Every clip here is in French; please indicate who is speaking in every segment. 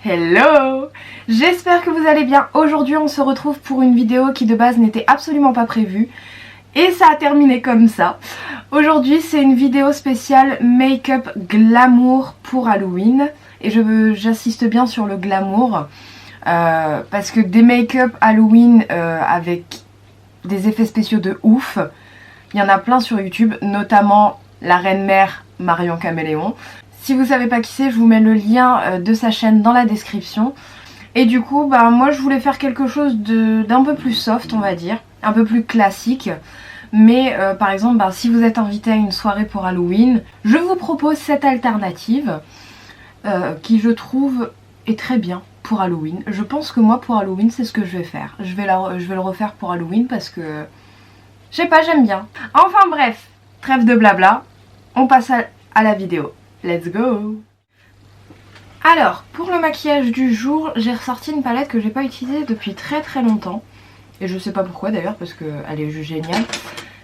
Speaker 1: Hello! J'espère que vous allez bien. Aujourd'hui on se retrouve pour une vidéo qui de base n'était absolument pas prévue. Et ça a terminé comme ça. Aujourd'hui c'est une vidéo spéciale make-up glamour pour Halloween. Et j'insiste bien sur le glamour. Parce que des make-up Halloween avec des effets spéciaux de ouf, il y en a plein sur YouTube, notamment la reine-mère Marion Caméléon. Si vous savez pas qui c'est, je vous mets le lien de sa chaîne dans la description. Et du coup, moi je voulais faire quelque chose d'un peu plus soft, on va dire, un peu plus classique. Mais par exemple, si vous êtes invité à une soirée pour Halloween, je vous propose cette alternative qui je trouve est très bien pour Halloween. Je pense que moi pour Halloween c'est ce que je vais faire. Je vais le refaire pour Halloween parce que, je sais pas, j'aime bien. Enfin bref, trêve de blabla, on passe à la vidéo. Let's go! Alors, pour le maquillage du jour, j'ai ressorti une palette que j'ai pas utilisée depuis très longtemps. Et je sais pas pourquoi d'ailleurs, parce qu'elle est juste géniale.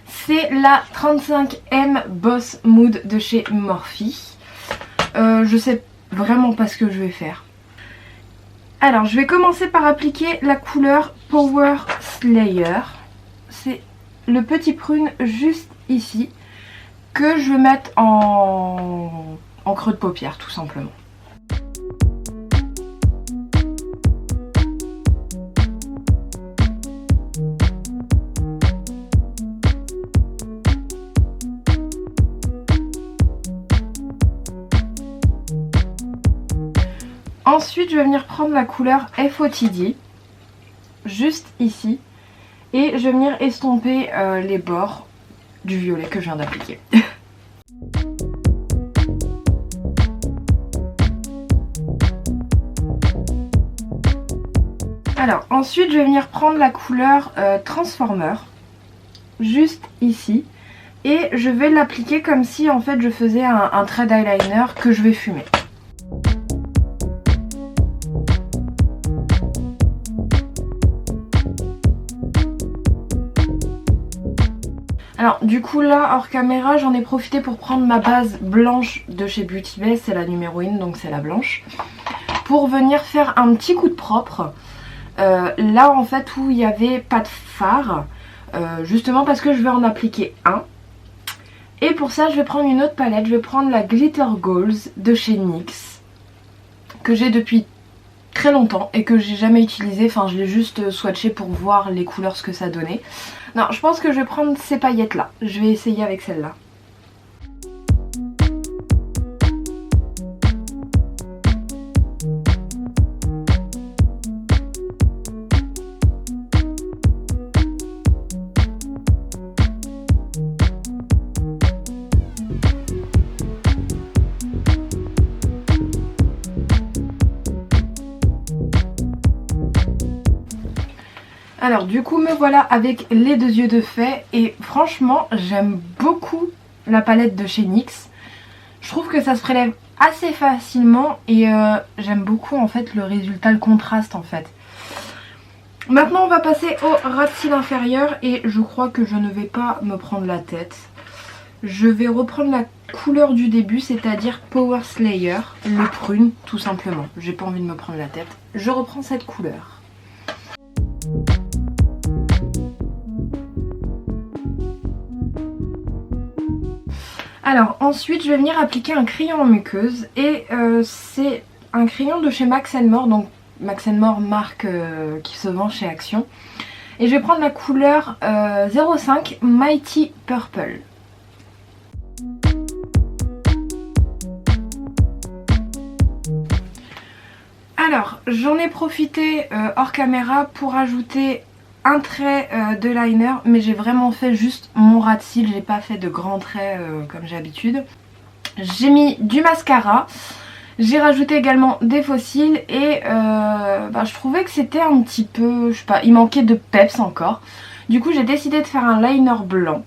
Speaker 1: C'est la 35M Boss Mood de chez Morphe. Je sais vraiment pas ce que je vais faire. Alors, je vais commencer par appliquer la couleur Power Slayer. C'est le petit prune juste ici, que je vais mettre en creux de paupière tout simplement. Ensuite je vais venir prendre la couleur FOTD, juste ici, et je vais venir estomper les bords du violet que je viens d'appliquer. Alors ensuite je vais venir prendre la couleur Transformer, juste ici, et je vais l'appliquer comme si en fait je faisais un trait d'eyeliner que je vais fumer. Alors du coup là hors caméra j'en ai profité pour prendre ma base blanche de chez Beauty Bay, c'est la numéro 1 donc c'est la blanche, pour venir faire un petit coup de propre là en fait où il n'y avait pas de fard, justement parce que je vais en appliquer un. Et pour ça je vais prendre une autre palette, je vais prendre la Glitter Goals de chez NYX, que j'ai depuis très longtemps et que j'ai jamais utilisé, enfin je l'ai juste swatché pour voir les couleurs, ce que ça donnait. Non, je pense que je vais prendre ces paillettes là, je vais essayer avec celle-là. Alors du coup me voilà avec les deux yeux de fait et franchement j'aime beaucoup la palette de chez NYX. Je trouve que ça se prélève assez facilement et j'aime beaucoup en fait le résultat, le contraste en fait. Maintenant on va passer au ras de cils inférieur et je crois que je ne vais pas me prendre la tête. Je vais reprendre la couleur du début, c'est-à-dire Power Slayer, le prune tout simplement. J'ai pas envie de me prendre la tête. Je reprends cette couleur. Alors ensuite je vais venir appliquer un crayon en muqueuse et c'est un crayon de chez Max More, donc Max More marque qui se vend chez Action. Et je vais prendre la couleur 05 Mighty Purple. Alors j'en ai profité hors caméra pour ajouter un trait de liner, mais j'ai vraiment fait juste mon ras de cils, j'ai pas fait de grands traits comme j'ai l'habitude. J'ai mis du mascara, j'ai rajouté également des faux cils et je trouvais que c'était un petit peu, je sais pas, il manquait de peps encore. Du coup j'ai décidé de faire un liner blanc.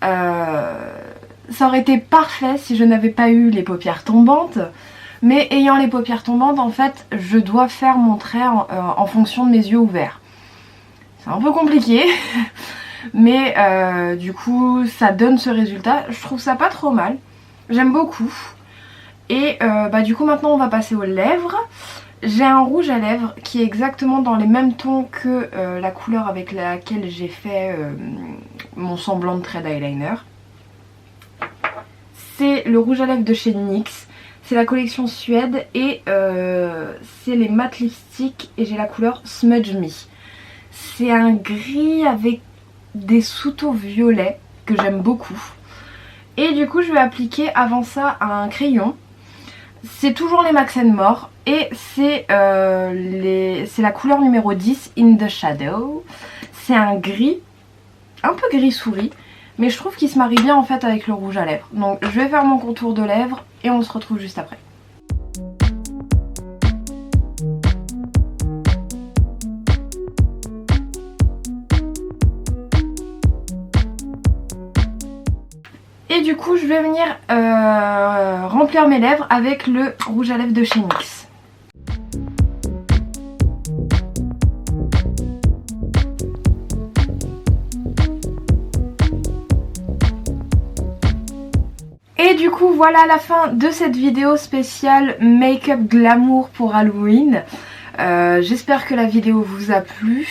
Speaker 1: Ça aurait été parfait si je n'avais pas eu les paupières tombantes. Mais ayant les paupières tombantes, en fait, je dois faire mon trait en fonction de mes yeux ouverts. C'est un peu compliqué, mais du coup ça donne ce résultat. Je trouve ça pas trop mal, j'aime beaucoup. Et du coup maintenant on va passer aux lèvres. J'ai un rouge à lèvres qui est exactement dans les mêmes tons que la couleur avec laquelle j'ai fait mon semblant de trait eyeliner. C'est le rouge à lèvres de chez NYX. C'est la collection Suède et c'est les matte lipstick et j'ai la couleur Smudge Me. C'est un gris avec des sous-tons violets que j'aime beaucoup. Et du coup je vais appliquer avant ça un crayon. C'est toujours les Max & More et c'est la couleur numéro 10, In the Shadow. C'est un gris, un peu gris souris, mais je trouve qu'il se marie bien en fait avec le rouge à lèvres. Donc je vais faire mon contour de lèvres et on se retrouve juste après. Et du coup je vais venir remplir mes lèvres avec le rouge à lèvres de chez NYX. Et du coup voilà la fin de cette vidéo spéciale make-up glamour pour Halloween. J'espère que la vidéo vous a plu.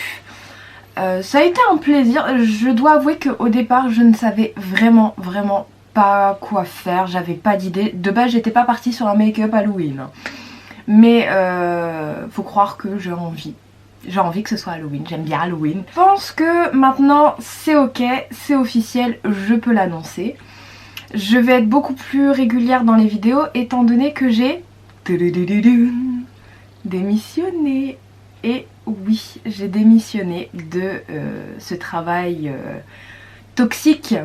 Speaker 1: Ça a été un plaisir. Je dois avouer qu'au départ je ne savais vraiment pas quoi faire. J'avais pas d'idée. De base j'étais pas partie sur un make-up Halloween. Mais faut croire que j'ai envie. J'ai envie que ce soit Halloween, j'aime bien Halloween. Je pense que maintenant c'est ok, c'est officiel, je peux l'annoncer. Je vais être beaucoup plus régulière dans les vidéos étant donné que j'ai démissionné. Et oui, j'ai démissionné de ce travail toxique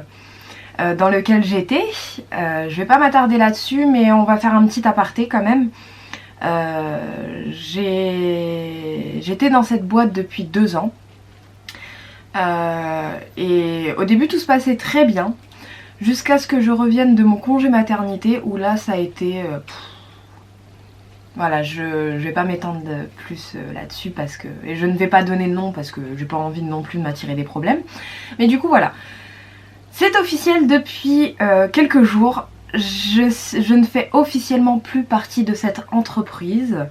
Speaker 1: dans lequel j'étais. Je vais pas m'attarder là-dessus, mais on va faire un petit aparté quand même. J'étais dans cette boîte depuis 2 ans. Et au début tout se passait très bien. Jusqu'à ce que je revienne de mon congé maternité où là ça a été... Voilà, je vais pas m'étendre plus là-dessus parce que... Et je ne vais pas donner de nom parce que j'ai pas envie non plus de m'attirer des problèmes. Mais du coup voilà. C'est officiel depuis quelques jours. Je ne fais officiellement plus partie de cette entreprise.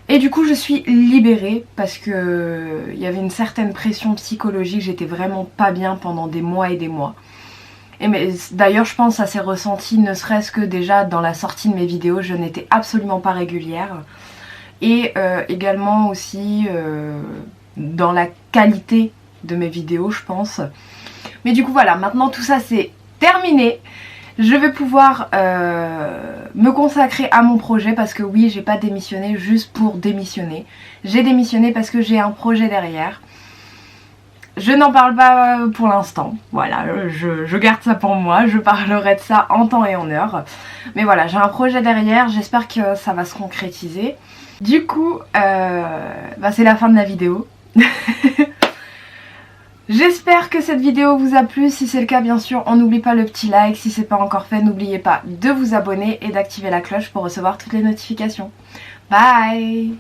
Speaker 1: Et du coup je suis libérée parce que il y avait une certaine pression psychologique. J'étais vraiment pas bien pendant des mois et des mois. Et d'ailleurs je pense que ça s'est ressenti ne serait-ce que déjà dans la sortie de mes vidéos, je n'étais absolument pas régulière. Et également aussi dans la qualité de mes vidéos je pense. Mais du coup voilà, maintenant tout ça c'est terminé. Je vais pouvoir me consacrer à mon projet parce que oui j'ai pas démissionné juste pour démissionner. J'ai démissionné parce que j'ai un projet derrière. Je n'en parle pas pour l'instant, voilà, je garde ça pour moi, je parlerai de ça en temps et en heure. Mais voilà, j'ai un projet derrière, j'espère que ça va se concrétiser. Du coup, c'est la fin de la vidéo. J'espère que cette vidéo vous a plu, si c'est le cas bien sûr, on n'oublie pas le petit like, si c'est pas encore fait, n'oubliez pas de vous abonner et d'activer la cloche pour recevoir toutes les notifications. Bye!